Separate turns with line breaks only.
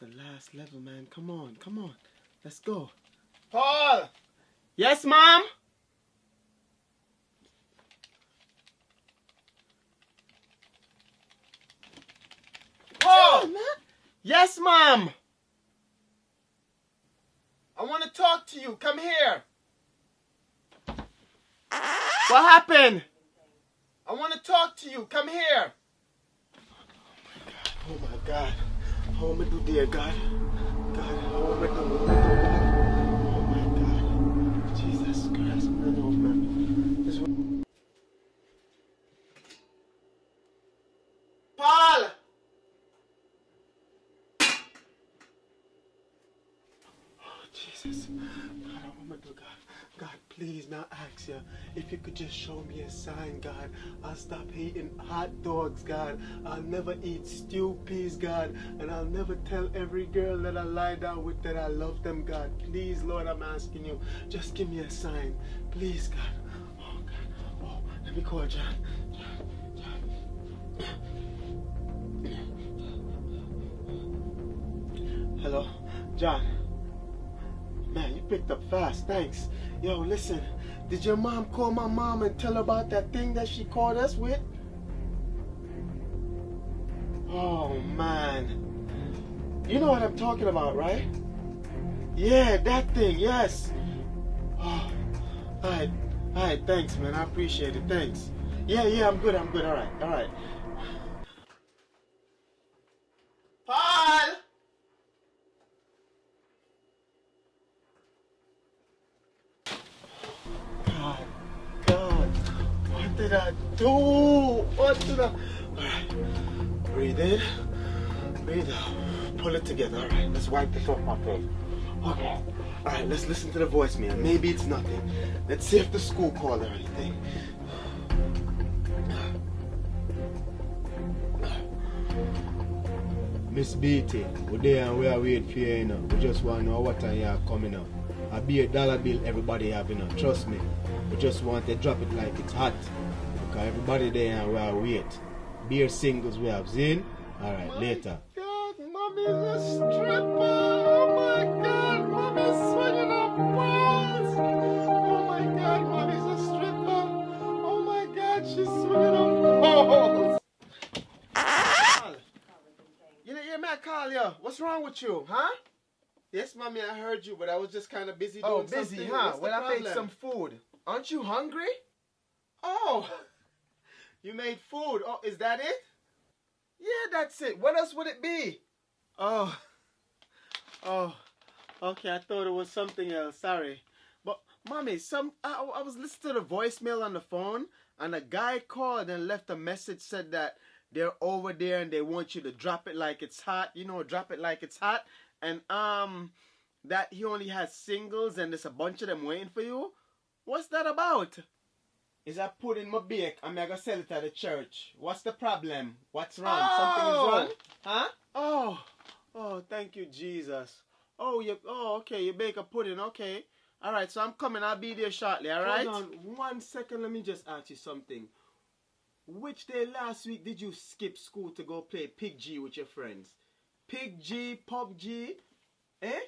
the last level, man. Come on, come on. Let's go.
Paul!
Yes, Mom?
Paul!
Man. Yes, Mom.
I want to talk to you. Come here.
What happened?
I want to talk to you. Come here.
Oh my God. How am I do there, God? God, how am I do? Oh my God. Jesus Christ, man, oh man. This one.
Paul!
Oh Jesus. God, how am I do, God? God, please, now ask you if you could just show me a sign, God. I'll stop eating hot dogs, God. I'll never eat stew peas, God. And I'll never tell every girl that I lie down with that I love them, God. Please, Lord, I'm asking you, just give me a sign. Please, God. Oh, God. Oh, let me call John. Hello, John. Man, you picked up fast, thanks. Yo, listen, did your mom call my mom and tell her about that thing that she called us with? Oh, man. You know what I'm talking about, right? Yeah, that thing, yes. Oh, alright, thanks, man. I appreciate it, thanks. Yeah, I'm good, alright.
Paul!
God, what did I do? Alright, breathe in, breathe out, pull it together. Alright, let's wipe this off my face. Okay, alright, let's listen to the voicemail. Maybe it's nothing. Let's see if the school called or anything.
Miss Beatty, we're there and we are waiting for you, you know. We just want to know what time you are coming up. I'll be a dollar bill everybody have, you know. Trust me. We just want to drop it like it's hot. Because everybody there and we are waiting. Beer singles we have seen. Alright, later.
God, mommy's a stripper. Oh my God, mommy's swinging up balls. Oh my God, mommy's a stripper. Oh my God, she's swinging up balls. You man, call you. What's wrong with you, huh? Yes, mommy, I heard you, but I was just kind of busy doing something.
Oh, busy, huh? Well, I made some food. Aren't you hungry?
Oh, you made food. Oh, is that it?
Yeah, that's it. What else would it be?
Oh, okay. I thought it was something else. Sorry, but mommy, I was listening to the voicemail on the phone, and a guy called and left a message said that they're over there and they want you to drop it like it's hot. You know, drop it like it's hot, and that he only has singles and there's a bunch of them waiting for you. What's that about? Is I put in my bake and I'm gonna sell it at the church. What's the problem? What's wrong? Something is wrong? Huh? Oh, thank you, Jesus. Okay, you bake a pudding, okay. Alright, so I'm coming, I'll be there shortly, alright? Hold on 1 second, let me just ask you something. Which day last week did you skip school to go play Pig G with your friends? Pig G, Pub G, eh?